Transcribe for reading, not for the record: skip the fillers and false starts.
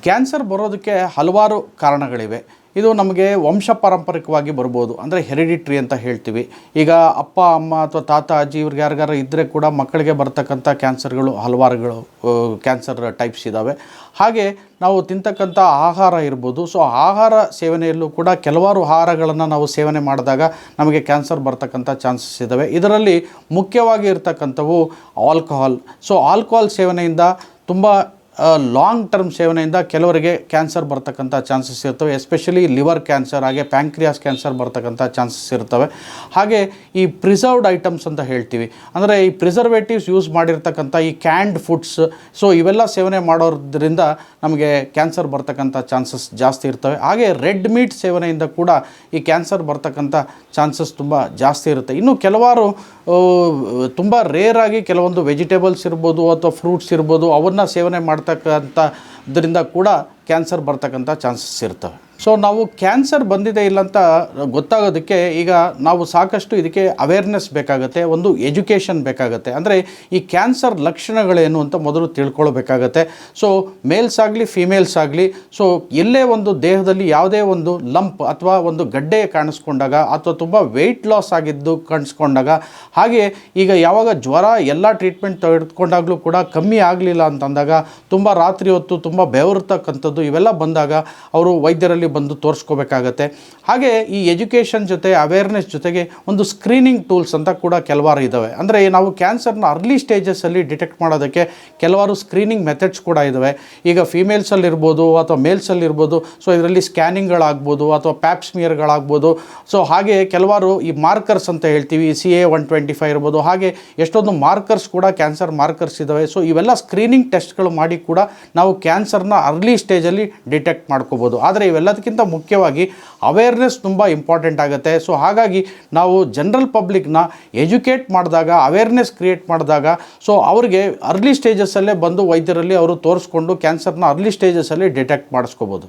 Cancer ಬರೋದಕ್ಕೆ ಹಲವಾರು ಕಾರಣಗಳಿವೆ. ಇದು ನಮಗೆ ವಂಶ ಪಾರಂಪರಿಕವಾಗಿ ಬರ್ಬೋದು, ಅಂದರೆ ಹೆರಿಡಿಟ್ರಿ ಅಂತ ಹೇಳ್ತೀವಿ. ಈಗ ಅಪ್ಪ ಅಮ್ಮ ಅಥವಾ ತಾತ ಅಜ್ಜಿ ಇವ್ರಿಗೆ ಯಾರಿಗಾರು ಇದ್ದರೆ ಕೂಡ ಮಕ್ಕಳಿಗೆ ಬರ್ತಕ್ಕಂಥ ಕ್ಯಾನ್ಸರ್ಗಳು ಹಲವಾರುಗಳು ಕ್ಯಾನ್ಸರ್ ಟೈಪ್ಸ್ ಇದ್ದಾವೆ. ಹಾಗೆ ನಾವು ತಿಂತಕ್ಕಂಥ ಆಹಾರ ಇರ್ಬೋದು. ಸೊ ಆಹಾರ ಸೇವನೆಯಲ್ಲೂ ಕೂಡ ಕೆಲವಾರು ಆಹಾರಗಳನ್ನು ನಾವು ಸೇವನೆ ಮಾಡಿದಾಗ ನಮಗೆ ಕ್ಯಾನ್ಸರ್ ಬರ್ತಕ್ಕಂಥ ಚಾನ್ಸಸ್ ಇದ್ದಾವೆ. ಇದರಲ್ಲಿ ಮುಖ್ಯವಾಗಿ ಇರ್ತಕ್ಕಂಥವು ಆಲ್ಕೋಹಾಲ್. ಸೊ ಆಲ್ಕೋಹಾಲ್ ಸೇವನೆಯಿಂದ ತುಂಬ ಲಾಂಗ್ ಟರ್ಮ್ ಸೇವನೆಯಿಂದ ಕೆಲವರಿಗೆ ಕ್ಯಾನ್ಸರ್ ಬರ್ತಕ್ಕಂಥ ಚಾನ್ಸಸ್ ಇರ್ತವೆ. ಎಸ್ಪೆಷಲಿ ಲಿವರ್ ಕ್ಯಾನ್ಸರ್, ಹಾಗೆ ಪ್ಯಾಂಕ್ರಿಯಾಸ್ ಕ್ಯಾನ್ಸರ್ ಬರ್ತಕ್ಕಂಥ ಚಾನ್ಸಸ್ ಇರ್ತವೆ. ಹಾಗೆ ಈ ಪ್ರಿಸರ್ವ್ಡ್ ಐಟಮ್ಸ್ ಅಂತ ಹೇಳ್ತೀವಿ, ಅಂದರೆ ಈ ಪ್ರಿಸರ್ವೇಟಿವ್ಸ್ ಯೂಸ್ ಮಾಡಿರ್ತಕ್ಕಂಥ ಈ ಕ್ಯಾಂಡ್ ಫುಡ್ಸ್, ಸೊ ಇವೆಲ್ಲ ಸೇವನೆ ಮಾಡೋದ್ರಿಂದ ನಮಗೆ ಕ್ಯಾನ್ಸರ್ ಬರ್ತಕ್ಕಂಥ ಚಾನ್ಸಸ್ ಜಾಸ್ತಿ ಇರ್ತವೆ. ಹಾಗೆ ರೆಡ್ ಮೀಟ್ ಸೇವನೆಯಿಂದ ಕೂಡ ಈ ಕ್ಯಾನ್ಸರ್ ಬರ್ತಕ್ಕಂಥ ಚಾನ್ಸಸ್ ತುಂಬ ಜಾಸ್ತಿ ಇರುತ್ತೆ. ಇನ್ನು ಕೆಲವಾರು ತುಂಬ ರೇರಾಗಿ ಕೆಲವೊಂದು ವೆಜಿಟೇಬಲ್ಸ್ ಇರ್ಬೋದು ಅಥವಾ ಫ್ರೂಟ್ಸ್ ಇರ್ಬೋದು, ಅವನ್ನು ಸೇವನೆ ಮಾಡ್ತಕ್ಕಂಥದ್ರಿಂದ ಕೂಡ ಕ್ಯಾನ್ಸರ್ ಬರ್ತಕ್ಕಂಥ ಚಾನ್ಸಸ್ ಇರ್ತವೆ. ಸೊ ನಾವು ಕ್ಯಾನ್ಸರ್ ಬಂದಿದೆ ಇಲ್ಲ ಅಂತ ಗೊತ್ತಾಗೋದಕ್ಕೆ ಈಗ ನಾವು ಸಾಕಷ್ಟು ಇದಕ್ಕೆ ಅವೇರ್ನೆಸ್ ಬೇಕಾಗುತ್ತೆ, ಒಂದು ಎಜುಕೇಷನ್ ಬೇಕಾಗುತ್ತೆ. ಅಂದರೆ ಈ ಕ್ಯಾನ್ಸರ್ ಲಕ್ಷಣಗಳೇನು ಅಂತ ಮೊದಲು ತಿಳ್ಕೊಳ್ಬೇಕಾಗತ್ತೆ. ಸೊ ಮೇಲ್ಸ್ ಆಗಲಿ ಫಿಮೇಲ್ಸ್ ಆಗಲಿ, ಸೊ ಎಲ್ಲೇ ಒಂದು ದೇಹದಲ್ಲಿ ಯಾವುದೇ ಒಂದು ಲಂಪ್ ಅಥವಾ ಒಂದು ಗಡ್ಡೆ ಕಾಣಿಸ್ಕೊಂಡಾಗ ಅಥವಾ ತುಂಬ ವೆಯ್ಟ್ ಲಾಸ್ ಆಗಿದ್ದು ಕಾಣಿಸ್ಕೊಂಡಾಗ, ಹಾಗೆ ಈಗ ಯಾವಾಗ ಜ್ವರ ಎಲ್ಲ ಟ್ರೀಟ್ಮೆಂಟ್ ತೆಗೆದುಕೊಂಡಾಗಲೂ ಕೂಡ ಕಮ್ಮಿ ಆಗಲಿಲ್ಲ ಅಂತಂದಾಗ, ತುಂಬ ರಾತ್ರಿ ಹೊತ್ತು ತುಂಬ ಬೆವರ್ತಕ್ಕಂಥದ್ದು ಇವೆಲ್ಲ ಬಂದಾಗ ಅವರು ವೈದ್ಯರಲ್ಲಿ ಬಂದು ತೋರಿಸ್ಕೋಬೇಕಾಗತ್ತೆ. ಹಾಗೆ ಈ ಎಜುಕೇಷನ್ ಜೊತೆ ಅವೇರ್ನೆಸ್ ಜೊತೆಗೆ ಒಂದು ಸ್ಕ್ರೀನಿಂಗ್ ಟೂಲ್ಸ್ ಅಂತ ಕೂಡ ಕೆಲವಾರು ಇದ್ದಾವೆ. ಅಂದರೆ ನಾವು ಕ್ಯಾನ್ಸರ್ನ ಅರ್ಲಿ ಸ್ಟೇಜಸ್ಸಲ್ಲಿ ಡಿಟೆಕ್ಟ್ ಮಾಡೋದಕ್ಕೆ ಕೆಲವಾರು ಸ್ಕ್ರೀನಿಂಗ್ ಮೆಥಡ್ಸ್ ಕೂಡ ಇದ್ದಾವೆ. ಈಗ ಫಿಮೇಲ್ಸಲ್ಲಿರ್ಬೋದು ಅಥವಾ ಮೇಲ್ಸಲ್ಲಿರ್ಬೋದು. ಸೊ ಇದರಲ್ಲಿ ಸ್ಕ್ಯಾನಿಂಗ್ಗಳಾಗ್ಬೋದು ಅಥವಾ ಪ್ಯಾಪ್ಸ್ಮಿಯರ್ಗಳಾಗ್ಬೋದು. ಸೊ ಹಾಗೆ ಕೆಲವಾರು ಈ ಮಾರ್ಕರ್ಸ್ ಅಂತ ಹೇಳ್ತೀವಿ, CA-125 ಇರ್ಬೋದು. ಹಾಗೆ ಎಷ್ಟೊಂದು ಮಾರ್ಕರ್ಸ್ ಕೂಡ ಕ್ಯಾನ್ಸರ್ ಮಾರ್ಕರ್ಸ್ ಇದ್ದಾವೆ. ಸೊ ಇವೆಲ್ಲ ಸ್ಕ್ರೀನಿಂಗ್ ಟೆಸ್ಟ್ಗಳು ಮಾಡಿ ಕೂಡ ನಾವು ಕ್ಯಾನ್ಸರ್ನ ಅರ್ಲಿ ಸ್ಟೇಜಲ್ಲಿ ಡಿಟೆಕ್ಟ್ ಮಾಡ್ಕೋಬೋದು. ಆದರೆ ಇವೆಲ್ಲದಕ್ಕಿಂತ ಮುಖ್ಯವಾಗಿ ಅವೇರ್ನೆಸ್ ತುಂಬ ಇಂಪಾರ್ಟೆಂಟ್ ಆಗುತ್ತೆ. ಸೊ ಹಾಗಾಗಿ ನಾವು ಜನರಲ್ ಪಬ್ಲಿಕ್ನ ಎಜುಕೇಟ್ ಮಾಡಿದಾಗ, ಅವೇರ್ನೆಸ್ ಕ್ರಿಯೇಟ್ ಮಾಡಿದಾಗ, ಸೊ ಅವ್ರಿಗೆ ಅರ್ಲಿ ಸ್ಟೇಜಸ್ಸಲ್ಲೇ ಬಂದು ವೈದ್ಯರಲ್ಲಿ ಅವರು ತೋರಿಸ್ಕೊಂಡು ಕ್ಯಾನ್ಸರ್ನ ಅರ್ಲಿ ಸ್ಟೇಜಸ್ಸಲ್ಲಿ ಡಿಟೆಕ್ಟ್ ಮಾಡಿಸ್ಕೋಬೋದು.